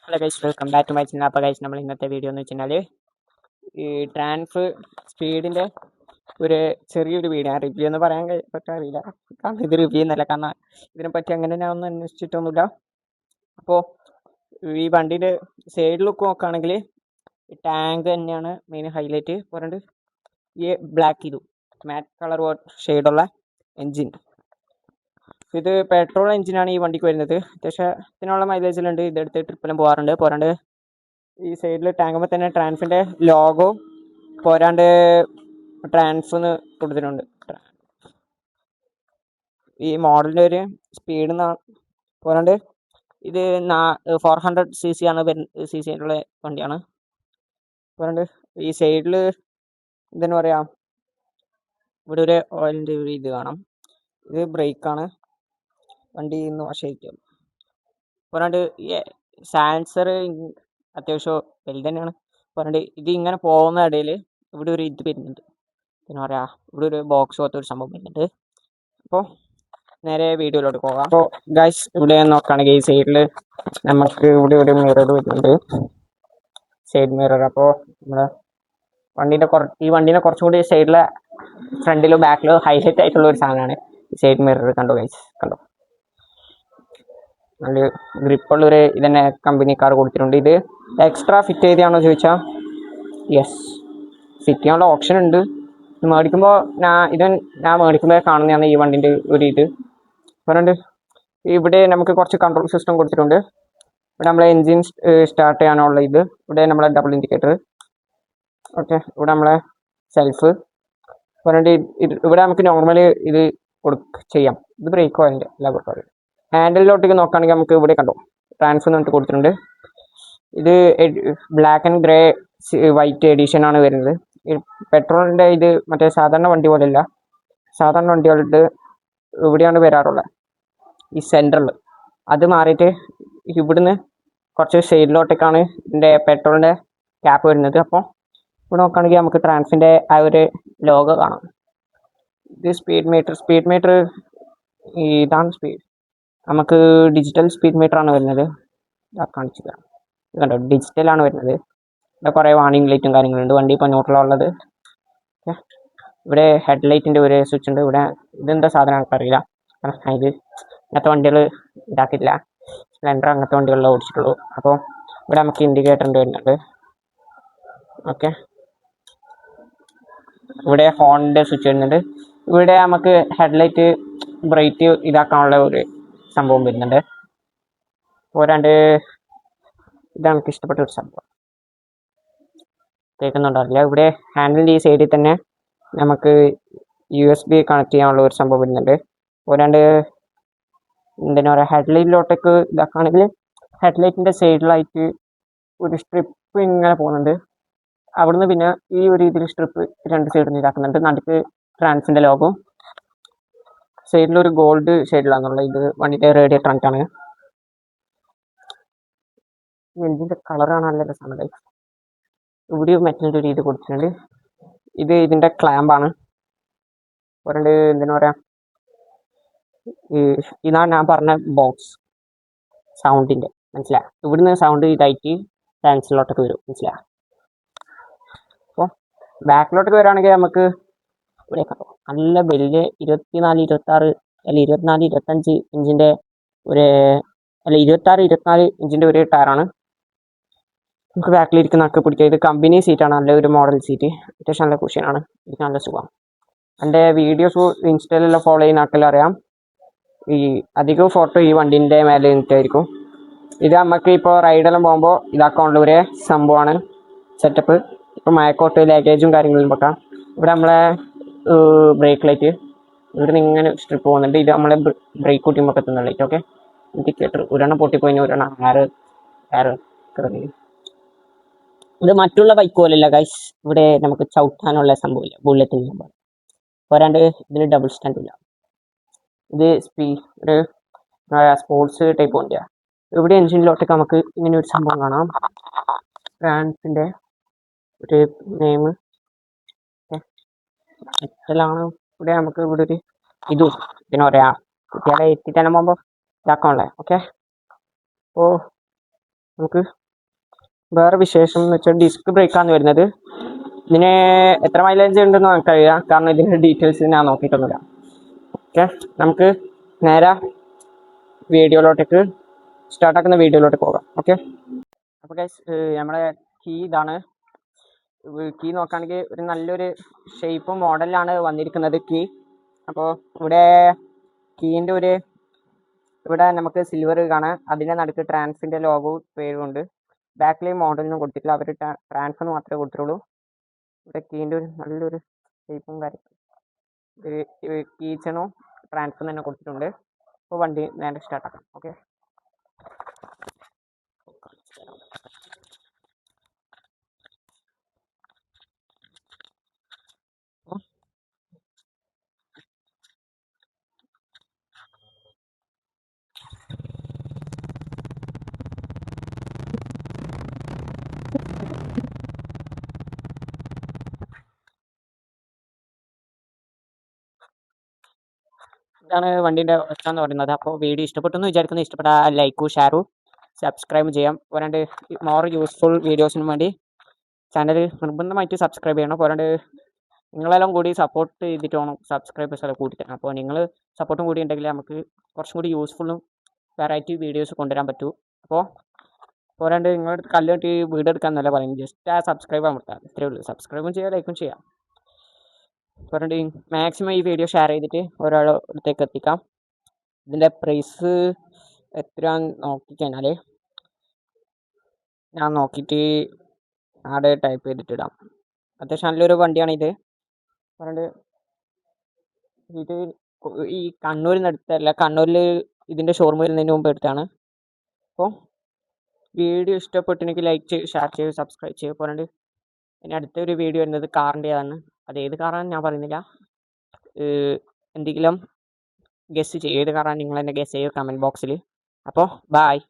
Hello guys, welcome back to my channel. അപ്പോൾ guys, നമ്മൾ ഇന്നത്തെ വീഡിയോ എന്ന് വെച്ചാൽ ഈ ട്രാൻസ് സ്പീഡിൻ്റെ ഒരു ചെറിയൊരു വീഡിയോ. റിവ്യൂ എന്ന് പറയാൻ പറ്റാറില്ല, കാരണം ഇത് റിവ്യൂ എന്നല്ല, കാരണം ഇതിനെപ്പറ്റി അങ്ങനെ ഞാൻ ഒന്നും അന്വേഷിച്ചിട്ടൊന്നുമില്ല. അപ്പോൾ ഈ വണ്ടിയുടെ സൈഡ് ലുക്ക് നോക്കുകയാണെങ്കിൽ ടാങ്ക് തന്നെയാണ് മെയിൻ ഹൈലൈറ്റ്. പോരാണ്ട് ഈ ബ്ലാക്ക് മാറ്റ് കളർ ഷെയ്ഡുള്ള എൻജിൻ. ഇത് പെട്രോൾ എഞ്ചിനാണ് ഈ വണ്ടിക്ക് വരുന്നത്. അത്യാവശ്യത്തിനുള്ള മൈലേജിലുണ്ട്. ഇതെടുത്ത് ട്രിപ്പിലും പോകാറുണ്ട്. പോരാണ്ട് ഈ സൈഡിൽ ടാങ്കുമ്പോൾ തന്നെ ട്രാൻസിൻ്റെ ലോഗോ പോരാണ്ട് ട്രാൻസ് കൊടുത്തിട്ടുണ്ട്. ഈ മോഡലിൻ്റെ ഒരു സ്പീഡ് പോരാണ്ട് ഇത് 400cc ആണ് CC ആയിട്ടുള്ള വണ്ടിയാണ്. പോരാണ്ട് ഈ സൈഡിൽ എന്താണ് പറയുക, ഇവിടെ ഒരു ഓയിലിൻ്റെ ഒരു ഇത് കാണാം. ഇത് ബ്രേക്കാണ്. വണ്ടി ഇന്ന് വശമായിരിക്കും. പോരാണ്ട് സാൻസർ അത്യാവശ്യം വലുത് തന്നെയാണ്. പോരാണ്ട് ഇത് ഇങ്ങനെ പോകുന്ന ഇടയിൽ ഇവിടെ ഒരു ഇത് വരുന്നുണ്ട്, പിന്നെ പറയാ ഇവിടെ ഒരു ബോക്സ് പോലത്തെ ഒരു സംഭവം വരുന്നുണ്ട്. അപ്പോൾ നേരെ വീഡിയോയിലോട്ട് പോകാം. അപ്പോൾ ഗൈസ്, ഇവിടെ നോക്കുകയാണെങ്കിൽ ഈ സൈഡിൽ നമുക്ക് ഇവിടെ ഒരു മിറർ വരുന്നുണ്ട്, സൈഡ് മിറർ. അപ്പോൾ നമ്മുടെ ഈ വണ്ടീനെ കുറച്ചും കൂടി സൈഡിലെ ഫ്രണ്ടിലും ബാക്കിലും ഹൈലൈറ്റ് ആയിട്ടുള്ള ഒരു സാധനമാണ് ഈ സൈഡ് മിറർ. കണ്ടോ ഗൈസ്, കണ്ടോ? നല്ല ഗ്രിപ്പുള്ളൊരു ഇതന്നെ കമ്പനിക്കാർ കൊടുത്തിട്ടുണ്ട്. ഇത് എക്സ്ട്രാ ഫിറ്റ് ചെയ്താണോ ചോദിച്ചാൽ യെസ്, ഫിറ്റ് ചെയ്യാനുള്ള ഓപ്ഷൻ ഉണ്ട്. മേടിക്കുമ്പോൾ ഞാൻ മേടിക്കുമ്പോൾ കാണുന്നതാണ് ഈ വണ്ടിൻ്റെ ഒരു ഇത്. പറയുന്നുണ്ട് ഇവിടെ നമുക്ക് കുറച്ച് കൺട്രോൾ സിസ്റ്റം കൊടുത്തിട്ടുണ്ട്. ഇവിടെ നമ്മളെ എൻജിൻ സ്റ്റാർട്ട് ചെയ്യാനുള്ള ഇത്, ഇവിടെ നമ്മളെ ഡബിൾ ഇൻഡിക്കേറ്റർ. ഓക്കെ, ഇവിടെ നമ്മളെ സെൽഫ്. പറയുന്നുണ്ട് ഇവിടെ നമുക്ക് നോർമലി ഇത് ചെയ്യാം. ഇത് ബ്രേക്ക് ഓയിലിൻ്റെ എല്ലാ കൊടുക്കാറുണ്ട്. ഹാൻഡിലോട്ടേക്ക് നോക്കുകയാണെങ്കിൽ നമുക്ക് ഇവിടെ കണ്ടോ ട്രാൻസ് എന്നിട്ട് കൊടുത്തിട്ടുണ്ട്. ഇത് black and grey white edition ആണ് വരുന്നത്. പെട്രോളിൻ്റെ ഇത് മറ്റേ സാധാരണ വണ്ടി പോലെയല്ല. സാധാരണ വണ്ടികളുടെ ഇവിടെയാണ് വരാറുള്ളത്, ഈ സെൻറ്ററിൽ. അത് മാറിയിട്ട് ഇവിടുന്ന് കുറച്ച് സൈഡിലോട്ടേക്കാണ് ഇതിൻ്റെ പെട്രോളിൻ്റെ ക്യാപ്പ് വരുന്നത്. അപ്പോൾ ഇവിടെ നോക്കുകയാണെങ്കിൽ നമുക്ക് ട്രാൻസിൻ്റെ ആ ഒരു ലോഗോ കാണാം. ഇത് സ്പീഡ് മീറ്റർ ഇതാണ് സ്പീഡ്. നമുക്ക് ഡിജിറ്റൽ സ്പീഡ് മീറ്റർ ആണ് വരുന്നത്. കാണിച്ചു തരാം. ഇത് കണ്ടോ, ഡിജിറ്റലാണ് വരുന്നത്. ഇവിടെ കുറേ വാർണിംഗ് ലൈറ്റും കാര്യങ്ങളുണ്ട്. വണ്ടി ഇപ്പോൾ ന്യൂട്രലുള്ളത്. ഓക്കെ, ഇവിടെ ഹെഡ് ലൈറ്റിൻ്റെ ഒരു സ്വിച്ച് ഉണ്ട്. ഇവിടെ ഇതെന്താ സാധനം എനിക്കറിയില്ല, കാരണം ഇത് അങ്ങനത്തെ വണ്ടികൾ ഇതാക്കിയിട്ടില്ല. സ്പ്ലെൻഡർ അങ്ങനത്തെ വണ്ടികളിൽ ഓടിച്ചിട്ടുള്ളൂ. അപ്പോൾ ഇവിടെ നമുക്ക് ഇൻഡിക്കേറ്ററിൻ്റെ വരുന്നുണ്ട്. ഓക്കെ, ഇവിടെ ഹോണിൻ്റെ സ്വിച്ച് വരുന്നുണ്ട്. ഇവിടെ നമുക്ക് ഹെഡ്ലൈറ്റ് ബ്രൈറ്റ് ഇതാക്കാനുള്ള ഒരു സംഭവം വരുന്നുണ്ട്. പോരാണ്ട് ഇതാണ് എനിക്ക് ഇഷ്ടപ്പെട്ട ഒരു സംഭവം. കേൾക്കുന്നുണ്ടാവില്ല. ഇവിടെ ഹാൻഡിലിൻ്റെ ഈ സൈഡിൽ തന്നെ നമുക്ക് USB കണക്ട് ചെയ്യാനുള്ള ഒരു സംഭവം വരുന്നുണ്ട്. പോരാണ്ട് എന്തിനാ പറയുക, ഹെഡ്ലൈറ്റിലോട്ടേക്ക് ഇതാക്കുകയാണെങ്കിൽ ഹെഡ്ലൈറ്റിൻ്റെ സൈഡിലായിട്ട് ഒരു സ്ട്രിപ്പ് ഇങ്ങനെ പോകുന്നുണ്ട്. അവിടുന്ന് പിന്നെ ഈ ഒരു ഇതിൽ സ്ട്രിപ്പ് രണ്ട് സൈഡിൽ നിന്ന് ഇതാക്കുന്നുണ്ട്. നടുക്ക് ട്രാൻസിൻ്റെ ലോഗോ, സൈഡിലൊരു ഗോൾഡ് ഷെയ്ഡിലാണെന്നുള്ള ഇത് വണ്ടിയുടെ റേഡിയേറ്റർ ആണ്. എൻജിൻ്റെ കളറാണ് നല്ല രസമാണ്. ഇവിടെ മെറ്റലിൻ്റെ ഒരു ഇത് കൊടുത്തിട്ടുണ്ട്. ഇത് ഇതിൻ്റെ ക്ലാമ്പാണ്. പോരാണ്ട് എന്തിനാ പറയുക, ഇതാണ് ഞാൻ പറഞ്ഞ ബോക്സ് സൗണ്ടിൻ്റെ, മനസ്സിലായി? ഇവിടുന്ന് സൗണ്ട് ഇതായിട്ട് ട്രാൻസിലോട്ടൊക്കെ വരും, മനസ്സിലായി? അപ്പോൾ ബാക്കിലോട്ടൊക്കെ വരികയാണെങ്കിൽ നമുക്ക് ഇവിടെ നല്ല വലിയ 24, 26 അല്ല 24, 25 ഇഞ്ചിൻ്റെ ഒരു 26, 24 ഇഞ്ചിൻ്റെ ഒരു ടയറാണ്. നമുക്ക് ബാക്കിലിരിക്കുന്നതൊക്കെ പിടിക്കുക. ഇത് കമ്പനി സീറ്റാണ്, നല്ല ഒരു മോഡൽ സീറ്റ്. അത്യാവശ്യം നല്ല കുഷ്യനാണ്, എനിക്ക് നല്ല സുഖമാണ്. എൻ്റെ വീഡിയോസ് ഇൻസ്റ്റയിലെല്ലാം ഫോളോ ചെയ്യുന്ന ആൾക്കെല്ലാം അറിയാം, ഈ അധികം ഫോട്ടോ ഈ വണ്ടീൻ്റെ മേലെ നിന്നിട്ടായിരിക്കും. ഇത് നമുക്ക് ഇപ്പോൾ റൈഡെല്ലാം പോകുമ്പോൾ ഇതാക്കാനുള്ള ഒരു സംഭവമാണ് സെറ്റപ്പ്. ഇപ്പോൾ മയക്കോട്ട് ലഗേജും കാര്യങ്ങളും വെക്കാം. ഇവിടെ നമ്മളെ ബ്രേക്ക് ലൈറ്റ്, ഇവിടെ നിന്ന് ഇങ്ങനെ സ്ട്രിപ്പ് പോകുന്നുണ്ട്. ഇത് നമ്മളെ ബ്രേക്ക് കൂട്ടിയുമ്പോൾ എത്തുന്ന ലൈറ്റ്. ഓക്കെ, ഇൻഡിക്കേറ്റർ ഒരെണ്ണം പൊട്ടിപ്പോയിന്, ഒരെണ്ണം ആറ് കിടന്നു. ഇത് മറ്റുള്ള ബൈക്ക് പോലെയല്ല ഗൈസ്. ഇവിടെ നമുക്ക് ചവിട്ടാനുള്ള സംഭവമില്ല, ബുള്ളറ്റിന് സംഭവം. പോരാണ്ട് ഇതിന് ഡബിൾ സ്റ്റാൻഡ് ഇല്ല. ഇത് ഒരു സ്പോർട്സ് ടൈപ്പ് വണ്ടിയാണ്. ഇവിടെ എൻജിനിലോട്ടൊക്കെ നമുക്ക് ഇങ്ങനെ ഒരു സംഭവം കാണാം, ഫ്രാൻസിൻ്റെ ഒരു നെയിം മെറ്റലാണ്. ഇവിടെ നമുക്ക് ഇവിടെ ഒരു ഇതും പിന്നെ പറയാ കുട്ടികളെ എത്തിത്തന്നെ പോകുമ്പോൾ ഇതാക്കാനുള്ളത്. ഓക്കെ, അപ്പോൾ നമുക്ക് വേറെ വിശേഷം എന്ന് വെച്ചാൽ ഡിസ്ക് ബ്രേക്കാണ് വരുന്നത്. ഇതിന് എത്ര മൈലേജ് ഉണ്ടെന്ന് നമുക്കറിയാം, കാരണം ഇതിൻ്റെ ഡീറ്റെയിൽസ് ഞാൻ നോക്കിയിട്ടൊന്നുമില്ല. ഓക്കെ, നമുക്ക് നേരെ വീഡിയോയിലോട്ടേക്ക് സ്റ്റാർട്ടാക്കുന്ന വീഡിയോയിലോട്ട് പോകാം. ഓക്കെ, അപ്പോൾ ഗൈസ് നമ്മുടെ കീ ഇതാണ്. കീ നോക്കുകയാണെങ്കിൽ ഒരു നല്ലൊരു ഷേപ്പും മോഡലിലാണ് വന്നിരിക്കുന്നത് കീ. അപ്പോൾ ഇവിടെ കീൻ്റെ ഇവിടെ നമുക്ക് സിൽവർ കാണാം, അതിൻ്റെ നടുക്ക് ട്രാൻസിൻ്റെ ലോഗോ പേരുണ്ട്. ബാക്കിൽ മോഡലൊന്നും കൊടുത്തിട്ടില്ല, അവർ ട്രാൻസ് എന്ന് മാത്രമേ കൊടുത്തിട്ടുള്ളൂ. ഇവിടെ കീൻ്റെ നല്ലൊരു ഷേപ്പും കാര്യങ്ങളും കീച്ചണും ട്രാൻസും തന്നെ കൊടുത്തിട്ടുണ്ട്. അപ്പോൾ വണ്ടി നേരെ സ്റ്റാർട്ടാക്കാം. ഓക്കെ, ഇതാണ് വണ്ടീൻ്റെ അവസ്ഥ എന്ന് പറയുന്നത്. അപ്പോൾ വീഡിയോ ഇഷ്ടപ്പെട്ടെന്ന് വിചാരിക്കുന്നു. ഇഷ്ടപ്പെട്ട ലൈക്കും ഷെയറും സബ്സ്ക്രൈബ് ചെയ്യാം. പോരാണ്ട് മോർ യൂസ്ഫുൾ വീഡിയോസിന് വേണ്ടി ചാനൽ നിർബന്ധമായിട്ട് സബ്സ്ക്രൈബ് ചെയ്യണം. പോരാണ്ട് നിങ്ങളെല്ലാം കൂടി സപ്പോർട്ട് ചെയ്തിട്ട് വേണം സബ്സ്ക്രൈബേഴ്സ് എല്ലാം കൂടി തരാം. അപ്പോൾ നിങ്ങൾ സപ്പോർട്ടും കൂടി ഉണ്ടെങ്കിൽ നമുക്ക് കുറച്ചും കൂടി യൂസ്ഫുള്ളും വെറൈറ്റി വീഡിയോസ് കൊണ്ടുവരാൻ പറ്റൂ. അപ്പോൾ പോരാണ്ട് നിങ്ങളുടെ കല്ല് കെട്ടി വീടെടുക്കാമെന്നല്ല പറയുന്നത്, ജസ്റ്റ് ആ സബ്സ്ക്രൈബ് ആകാൻ പറ്റാം, ഇത്രയേ ഉള്ളൂ. സബ്സ്ക്രൈബും ചെയ്യാം, ലൈക്കും ചെയ്യാം. പോരാണ്ട് മാക്സിമം ഈ വീഡിയോ ഷെയർ ചെയ്തിട്ട് ഒരാളടുത്തേക്ക് എത്തിക്കാം. ഇതിൻ്റെ പ്രൈസ് എത്രയാണെന്ന് നോക്കിക്കഴിഞ്ഞാൽ ഞാൻ നോക്കിയിട്ട് ആടെ ടൈപ്പ് ചെയ്തിട്ടിടാം. അത്യാവശ്യം നല്ലൊരു വണ്ടിയാണിത്. അതുകൊണ്ട് ഇത് ഈ കണ്ണൂരിൽ നിന്ന് എടുത്തല്ല, കണ്ണൂരിൽ ഇതിൻ്റെ ഷോറൂം വരുന്നതിന് മുമ്പ് എടുത്താണ്. അപ്പോൾ വീഡിയോ ഇഷ്ടപ്പെട്ടെങ്കിൽ ലൈക്ക് ചെയ്ത് ഷെയർ ചെയ്ത് സബ്സ്ക്രൈബ് ചെയ്യുക. പോരാണ്ട് ഇനി അടുത്തൊരു വീഡിയോ വരുന്നത് കാറിൻ്റെതാണ്. അത് ഏത് കാറാണെന്ന് ഞാൻ പറയുന്നില്ല, എന്തെങ്കിലും ഗസ് ചെയ്യും. ഏത് കാറാണ് നിങ്ങൾ തന്നെ ഗസ് ചെയ്യുക കമൻറ്റ് ബോക്സിൽ. അപ്പോൾ ബായ്.